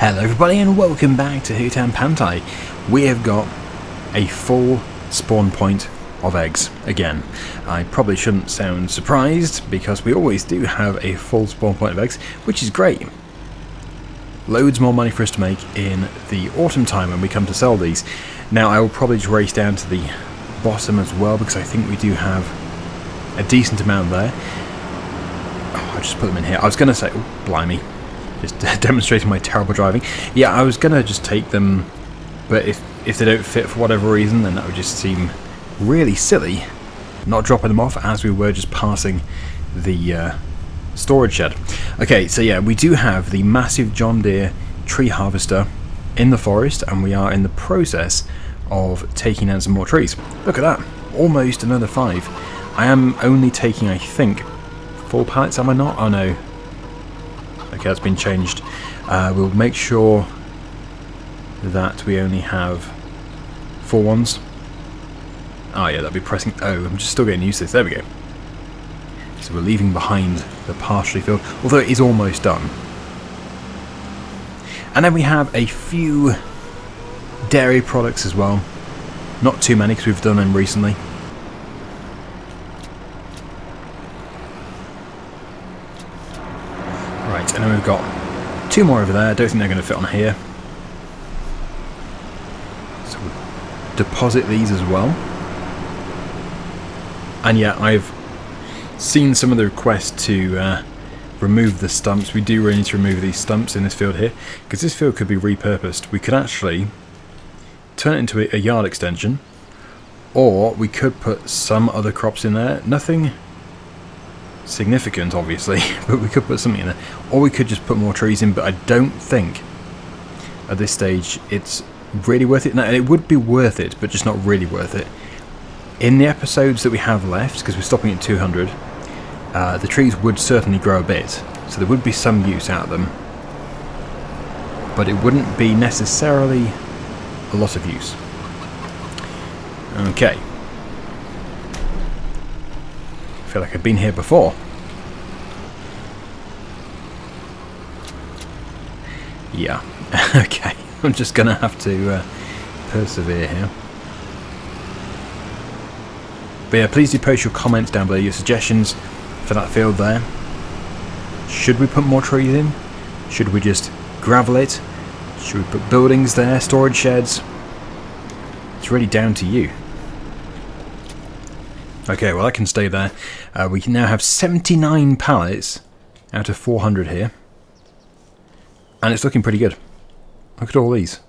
Hello everybody and welcome back to Hutan Pantai. We have got a full spawn point of eggs again. I probably shouldn't sound surprised because we always do have a full spawn point of eggs, which is great. Loads more money for us to make in the autumn time when we come to sell these. Now I will probably just race down to the bottom as well because I think we do have a decent amount there. Oh, I'll just put them in here. I was going to say, oh blimey. Just demonstrating my terrible driving. Yeah, I was going to just take them, but if they don't fit for whatever reason, then that would just seem really silly, not dropping them off as we were just passing the storage shed. Okay, so yeah, we do have the massive John Deere tree harvester in the forest, and we are in the process of taking down some more trees. Look at that, almost another 5. I am only taking, I think, 4 pallets, am I not? Oh no. Okay, that's been changed. We'll make sure that we only have 4 ones. Oh yeah, that'll be pressing. Oh, I'm just still getting used to this. There we go. So we're leaving behind the partially filled, although it is almost done. And then we have a few dairy products as well. Not too many because we've done them recently. Right, and then we've got 2 more over there. I don't think they're going to fit on here. So we'll deposit these as well. And yeah, I've seen some of the requests to remove the stumps. We do really need to remove these stumps in this field here, because this field could be repurposed. We could actually turn it into a yard extension, or we could put some other crops in there. Nothing significant obviously, but we could put something in there, or we could just put more trees in, but I don't think at this stage it's really worth it. Now, it would be worth it, but just not really worth it. In the episodes that we have left, because we're stopping at 200, the trees would certainly grow a bit, so there would be some use out of them, but it wouldn't be necessarily a lot of use. Okay. I feel like I've been here before. Yeah. Okay. I'm just gonna have to persevere here. But yeah, please do post your comments down below, your suggestions for that field there. Should we put more trees in? Should we just gravel it? Should we put buildings there, storage sheds? It's really down to you. Okay, well that can stay there. We can now have 79 pallets out of 400 here. And it's looking pretty good. Look at all these.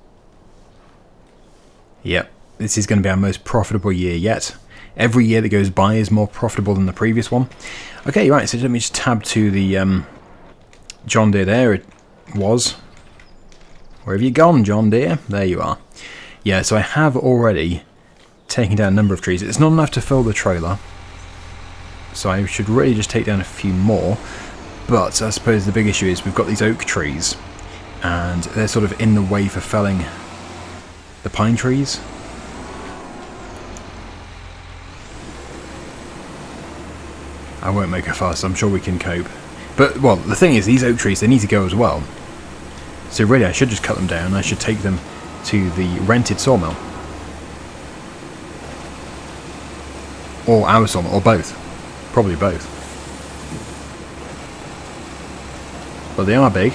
Yep, this is going to be our most profitable year yet. Every year that goes by is more profitable than the previous one. Okay, right, so let me just tab to the John Deere there. It was. Where have you gone, John Deere? There you are. Yeah, so I have already taking down a number of trees. It's not enough to fill the trailer, so I should really just take down a few more. But I suppose the big issue is we've got these oak trees, and they're sort of in the way for felling the pine trees. I won't make a fuss, I'm sure we can cope. But, well, the thing is, these oak trees, they need to go as well. So really I should just cut them down. I should take them to the rented sawmill. Or our sawmill, or both. Probably both. But they are big,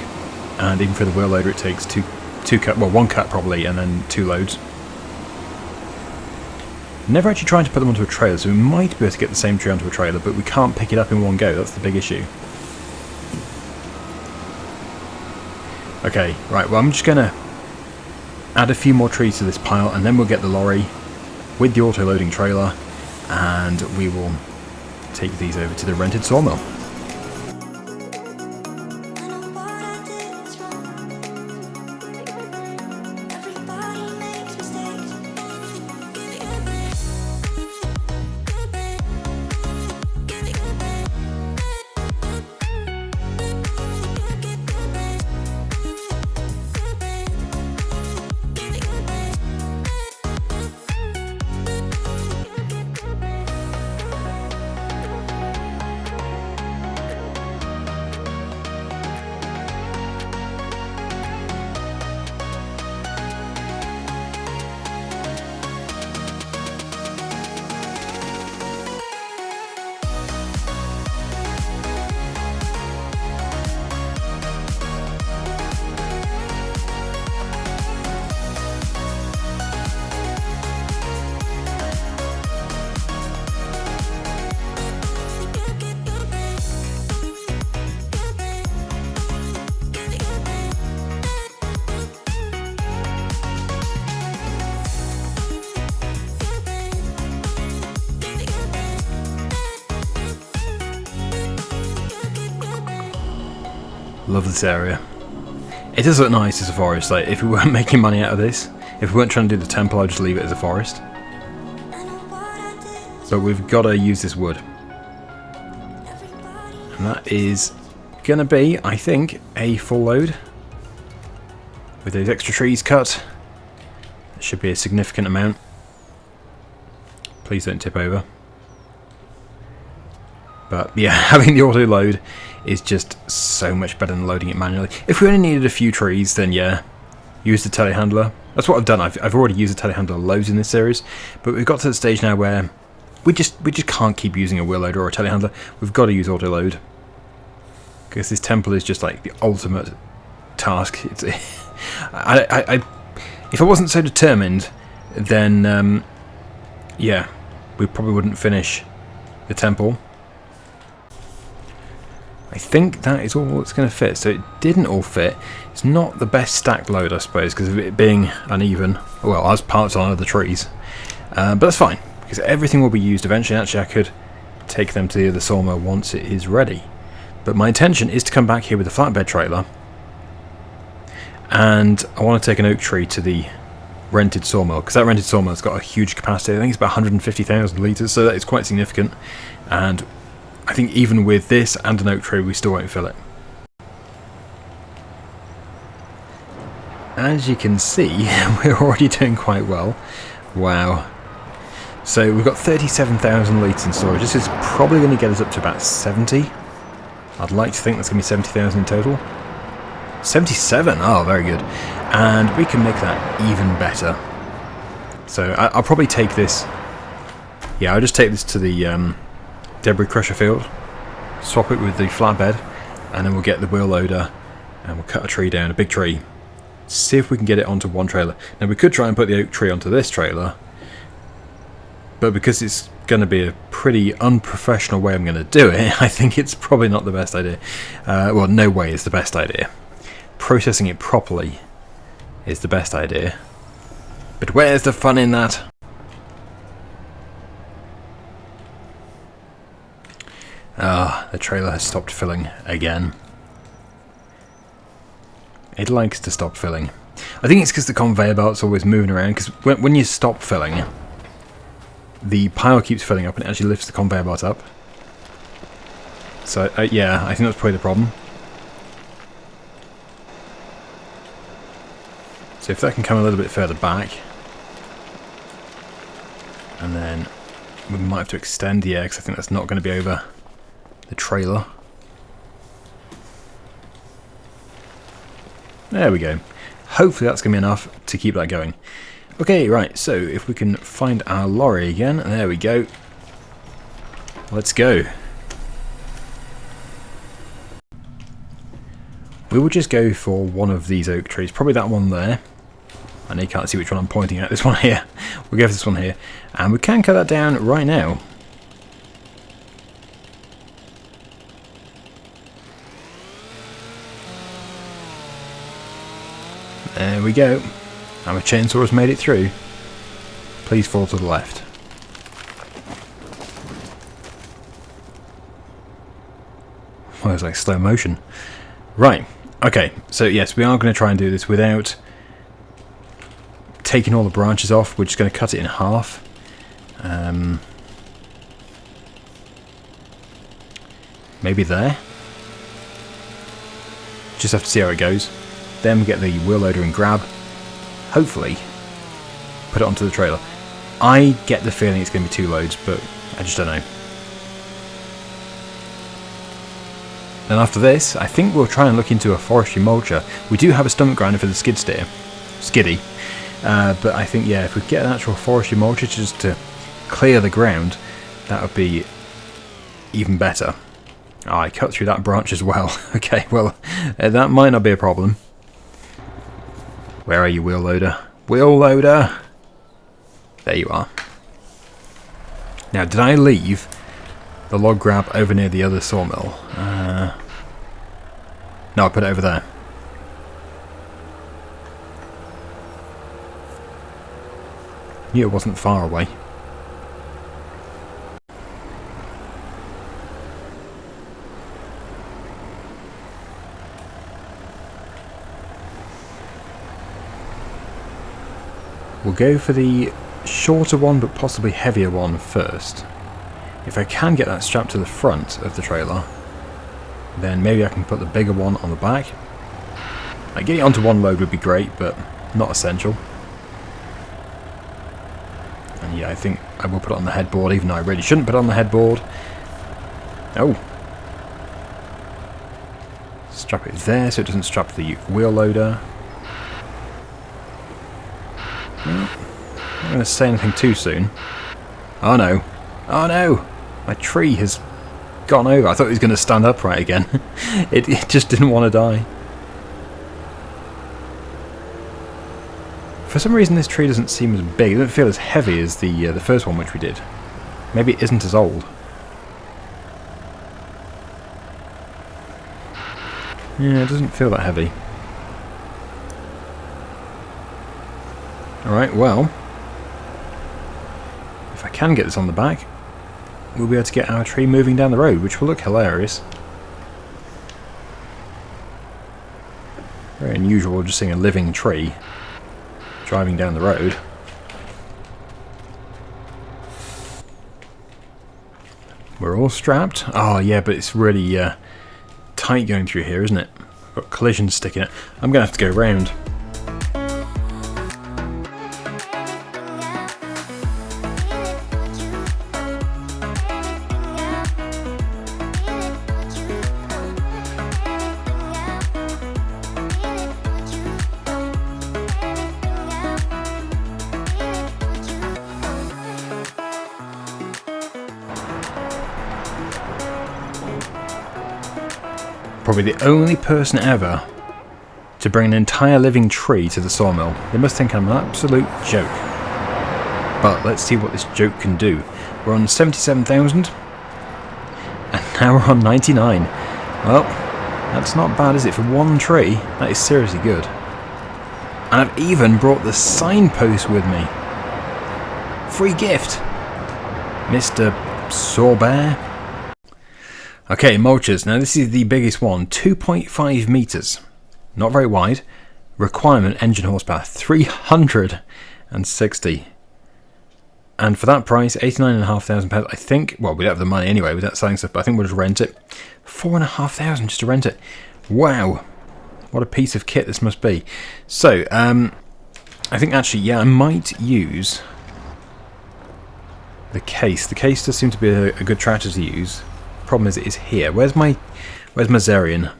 and even for the wheel loader it takes two cut, well 1 cut probably, and then 2 loads. Never actually trying to put them onto a trailer, so we might be able to get the same tree onto a trailer, but we can't pick it up in one go, that's the big issue. Okay, right, well I'm just going to add a few more trees to this pile, and then we'll get the lorry with the auto-loading trailer, and we will take these over to the rented sawmill. love this area. It does look nice as a forest. Like, if we weren't making money out of this, if we weren't trying to do the temple, I'd just leave it as a forest. But we've got to use this wood. And that is going to be, I think, a full load. With those extra trees cut, it should be a significant amount. Please don't tip over. But yeah, having the auto load is just so much better than loading it manually. If we only needed a few trees, then yeah, use the telehandler. That's what I've done. I've already used the telehandler loads in this series, but we've got to the stage now where we just can't keep using a wheel loader or a telehandler. We've got to use auto load because this temple is just like the ultimate task. It's if I wasn't so determined, then yeah, we probably wouldn't finish the temple. I think that is all that's going to fit. So it didn't all fit. It's not the best stacked load, I suppose, because of it being uneven. Well, as parts on other trees. But that's fine, because everything will be used eventually. Actually, I could take them to the other sawmill once it is ready. But my intention is to come back here with a flatbed trailer. And I want to take an oak tree to the rented sawmill, because that rented sawmill has got a huge capacity. I think it's about 150,000 litres, so that is quite significant. And I think even with this and an oak tree, we still won't fill it. As you can see, we're already doing quite well. Wow. So we've got 37,000 litres in storage. This is probably going to get us up to about 70. I'd like to think that's going to be 70,000 in total. 77, oh very good. And we can make that even better. So I'll probably take this, yeah, I'll just take this to the debris crusher field, swap it with the flatbed, and then we'll get the wheel loader and we'll cut a tree down, a big tree. See if we can get it onto one trailer. Now we could try and put the oak tree onto this trailer, but because it's going to be a pretty unprofessional way I'm going to do it, I think it's probably not the best idea. Well, no way is the best idea. Processing it properly is the best idea. But where's the fun in that? Ah, the trailer has stopped filling again. It likes to stop filling. I think it's because the conveyor belt's always moving around, because when you stop filling, the pile keeps filling up and it actually lifts the conveyor belt up. So, yeah, I think that's probably the problem. So if that can come a little bit further back, and then we might have to extend the air, because I think that's not going to be over the trailer. There we go. Hopefully that's going to be enough to keep that going. Okay, right, so if we can find our lorry again, there we go. Let's go. We will just go for one of these oak trees, probably that one there. I know you can't see which one I'm pointing at, this one here. We'll go for this one here, and we can cut that down right now. There we go. And my chainsaw has made it through. Please fall to the left. Well, it's like slow motion. Right. Okay. So yes, we are going to try and do this without taking all the branches off. We're just going to cut it in half. Maybe there. Just have to see how it goes. Then we get the wheel loader and grab. Hopefully, put it onto the trailer. I get the feeling it's going to be 2 loads, but I just don't know. Then after this, I think we'll try and look into a forestry mulcher. We do have a stomach grinder for the skiddy. But I think, yeah, if we get an actual forestry mulcher just to clear the ground, that would be even better. Oh, I cut through that branch as well. Okay, well, that might not be a problem. Where are you, wheel loader? Wheel loader! There you are. Now, did I leave the log grab over near the other sawmill? No, I put it over there. Knew it wasn't far away. We'll go for the shorter one but possibly heavier one first. If I can get that strapped to the front of the trailer, then maybe I can put the bigger one on the back. Like, getting onto one load would be great, but not essential. And yeah, I think I will put it on the headboard, even though I really shouldn't put it on the headboard. Oh. Strap it there so it doesn't strap the wheel loader. Well, I'm not going to say anything too soon. Oh no. Oh no! My tree has gone over. I thought it was going to stand upright again. it just didn't want to die. For some reason this tree doesn't seem as big. It doesn't feel as heavy as the first one which we did. Maybe it isn't as old. Yeah, it doesn't feel that heavy. Alright, well, if I can get this on the back, we'll be able to get our tree moving down the road, which will look hilarious. Very unusual just seeing a living tree driving down the road. We're all strapped. Oh yeah, but it's really tight going through here, isn't it? Got collisions sticking it. I'm going to have to go round. Probably the only person ever to bring an entire living tree to the sawmill. They must think I'm an absolute joke. But let's see what this joke can do. We're on 77,000 and now we're on 99. Well, that's not bad, is it? For one tree, that is seriously good. And I've even brought the signpost with me. Free gift, Mr. Sawbear. Okay, mulchers. Now this is the biggest one, 2.5 meters. Not very wide. Requirement engine horsepower, 360. And for that price, £89,500, I think, well, we don't have the money anyway without selling stuff, but I think we'll just rent it. £4,500 just to rent it. Wow. What a piece of kit this must be. So, I think actually, yeah, I might use the case. The case does seem to be a good tractor to use. Problem is, it is here. Where's my Zarian?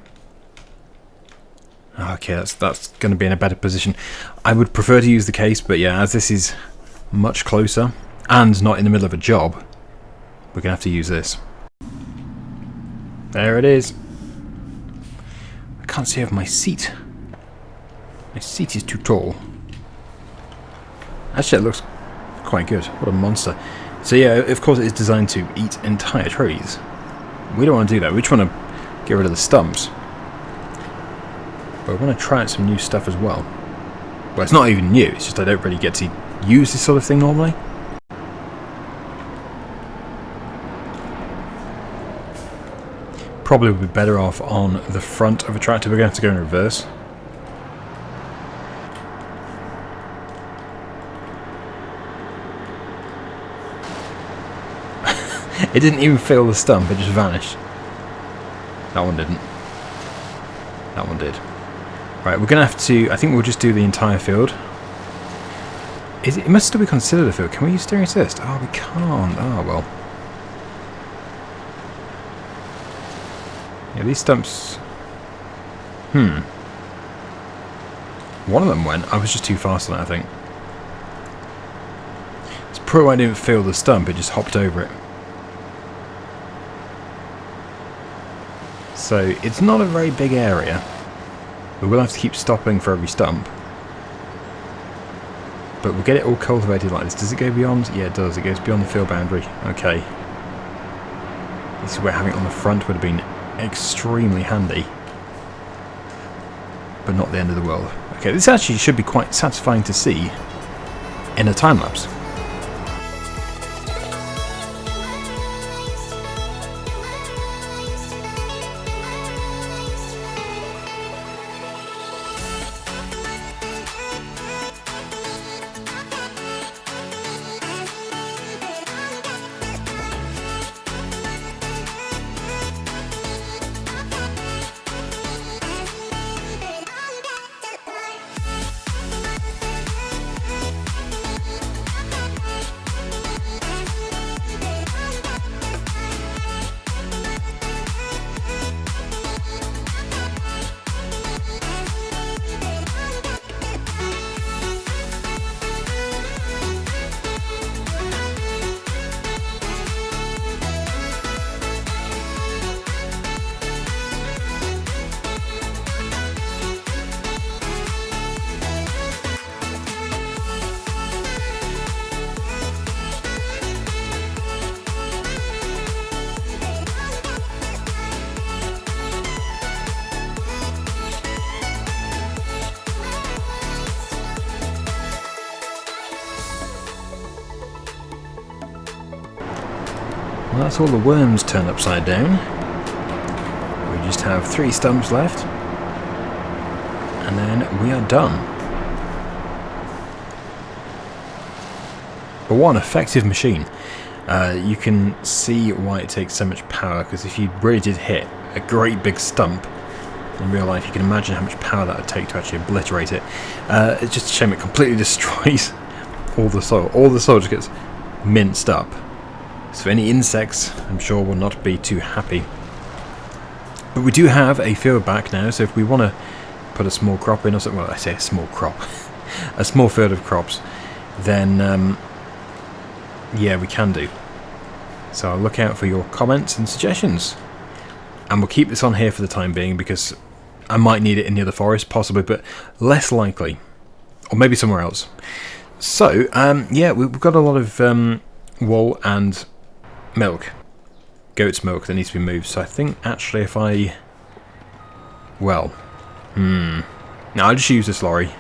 Okay, that's going to be in a better position. I would prefer to use the case, but yeah, as this is much closer and not in the middle of a job, we're going to have to use this. There it is. I can't see over my seat. My seat is too tall. Actually, it looks quite good. What a monster. So yeah, of course it is designed to eat entire trees. We don't want to do that. We just want to get rid of the stumps. But we want to try out some new stuff as well. Well, it's not even new. It's just I don't really get to use this sort of thing normally. Probably would be better off on the front of a tractor. We're going to have to go in reverse. It didn't even feel the stump, it just vanished. That one didn't. That one did. Right, we're going to have to... I think we'll just do the entire field. It must still be considered a field. Can we use steering assist? Oh, we can't. Oh, well. Yeah, these stumps... One of them went. I was just too fast on it, I think. It's probably why I didn't feel the stump. It just hopped over it. So, it's not a very big area. We will have to keep stopping for every stump. But we'll get it all cultivated like this. Does it go beyond? Yeah, it does. It goes beyond the field boundary. Okay. This is where having it on the front would have been extremely handy. But not the end of the world. Okay, this actually should be quite satisfying to see in a time-lapse. Well, that's all the worms turned upside down. We just have 3 stumps left. And then we are done. But what an effective machine. You can see why it takes so much power, because if you really did hit a great big stump in real life, you can imagine how much power that would take to actually obliterate it. It's just a shame it completely destroys all the soil. All the soil just gets minced up. So any insects, I'm sure, will not be too happy. But we do have a field back now, so if we want to put a small crop in or something, well, I say a small crop, a small field of crops, then yeah, we can do. So I'll look out for your comments and suggestions. And we'll keep this on here for the time being, because I might need it in the other forest, possibly, but less likely. Or maybe somewhere else. So, yeah, we've got a lot of wool and milk. Goat's milk that needs to be moved. So I think, actually, if I... Well... No, I'll just use this lorry.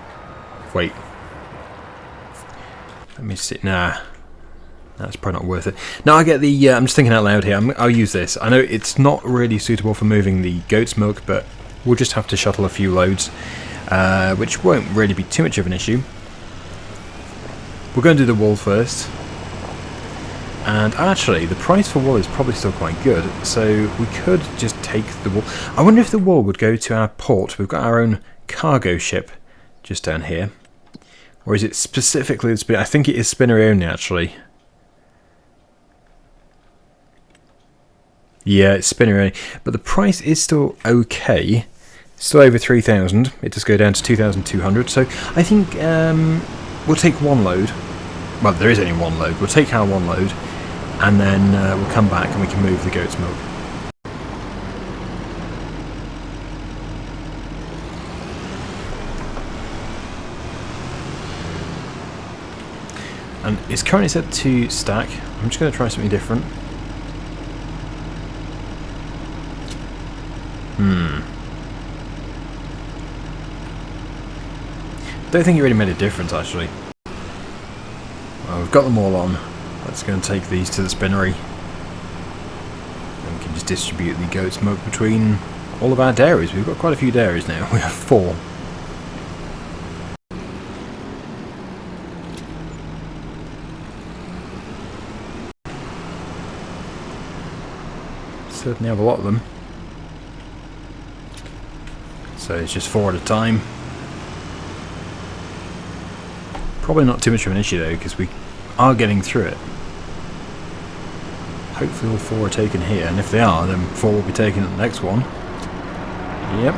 Wait. Let me see. Nah. That's probably not worth it. No, I get the... I'm just thinking out loud here. I'll use this. I know it's not really suitable for moving the goat's milk, but we'll just have to shuttle a few loads, which won't really be too much of an issue. We're going to do the wool first. And actually, the price for wool is probably still quite good, so we could just take the wool. I wonder if the wool would go to our port. We've got our own cargo ship just down here. Or is it specifically the spinnery? I think it is spinnery only, actually. Yeah, it's spinnery only. But the price is still okay. Still over 3,000. It does go down to 2,200. So I think we'll take one load. Well, there is only one load. We'll take our one load. And then we'll come back and we can move the goat's milk. And it's currently set to stack. I'm just going to try something different. Don't think it really made a difference, actually. Well, we've got them all on. Let's go and take these to the spinnery. And we can just distribute the goat's milk between all of our dairies. We've got quite a few dairies now. We have 4. Certainly have a lot of them. So it's just 4 at a time. Probably not too much of an issue though, because we are getting through it. Hopefully all 4 are taken here, and if they are, then 4 will be taken at the next one. Yep.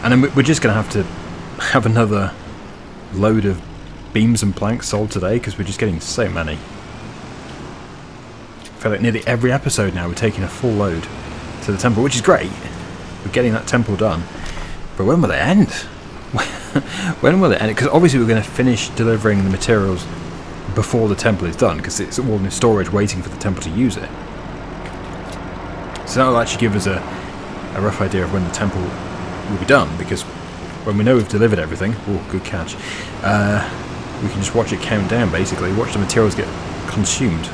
And then we're just going to have another load of beams and planks sold today, because we're just getting so many. I feel like nearly every episode now we're taking a full load to the temple, which is great. We're getting that temple done. But when will it end? When will it end? Because obviously we're going to finish delivering the materials before the temple is done, because it's all in storage waiting for the temple to use it. So that will actually give us a rough idea of when the temple will be done, because when we know we've delivered everything, oh, good catch, we can just watch it count down, basically, watch the materials get consumed.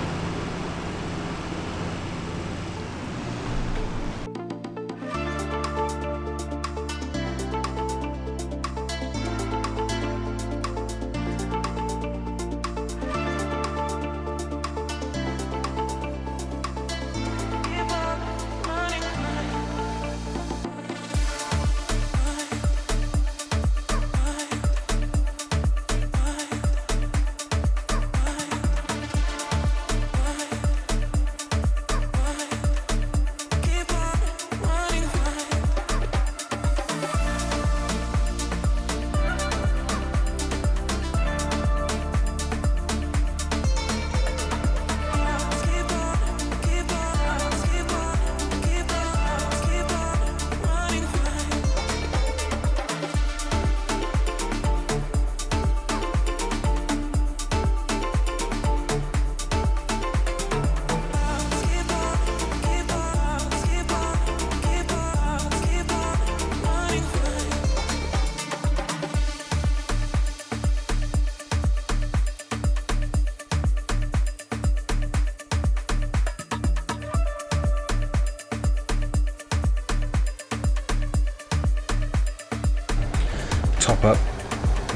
top up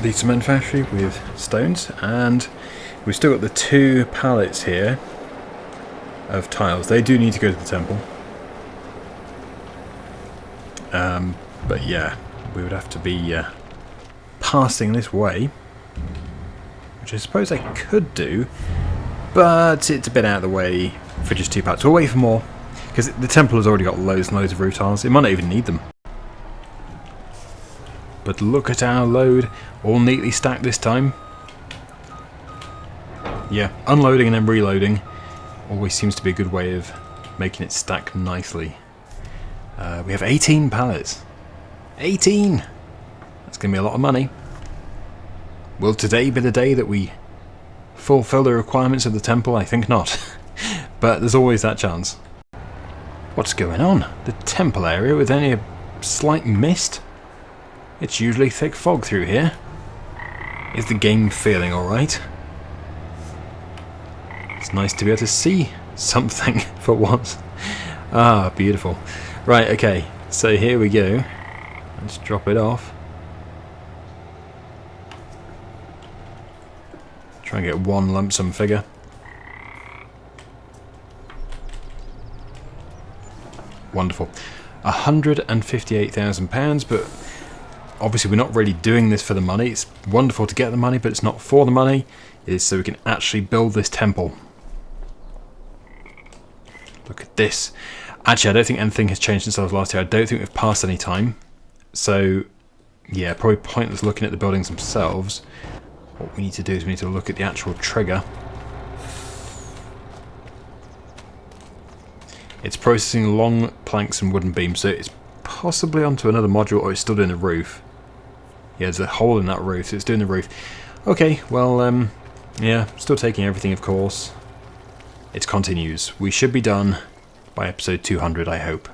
the cement factory with stones, and we've still got the 2 pallets here of tiles. They do need to go to the temple. But yeah, we would have to be passing this way, which I suppose I could do, but it's a bit out of the way for just 2 pallets. We'll wait for more, because the temple has already got loads and loads of roof tiles. It might not even need them. But look at our load, all neatly stacked this time. Yeah, unloading and then reloading always seems to be a good way of making it stack nicely. We have 18 pallets. 18! That's going to be a lot of money. Will today be the day that we fulfill the requirements of the temple? I think not. But there's always that chance. What's going on? The temple area with only a slight mist? It's usually thick fog through here. Is the game feeling alright? It's nice to be able to see something for once. Ah, beautiful. Right, okay, so here we go. Let's drop it off. Try and get one lump sum figure. Wonderful. £158,000, but obviously we're not really doing this for the money. It's wonderful to get the money, but it's not for the money. It is so we can actually build this temple. Look at this. Actually, I don't think anything has changed since I was last here. I don't think we've passed any time. So, yeah, probably pointless looking at the buildings themselves. What we need to do is we need to look at the actual trigger. It's processing long planks and wooden beams, so it's possibly onto another module, or it's still doing the roof. Yeah, there's a hole in that roof, so it's doing the roof. Okay, well, yeah, still taking everything, of course. It continues. We should be done by episode 200, I hope.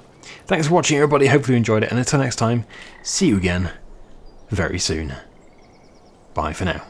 Thanks for watching, everybody. Hopefully you enjoyed it, and until next time, see you again very soon. Bye for now.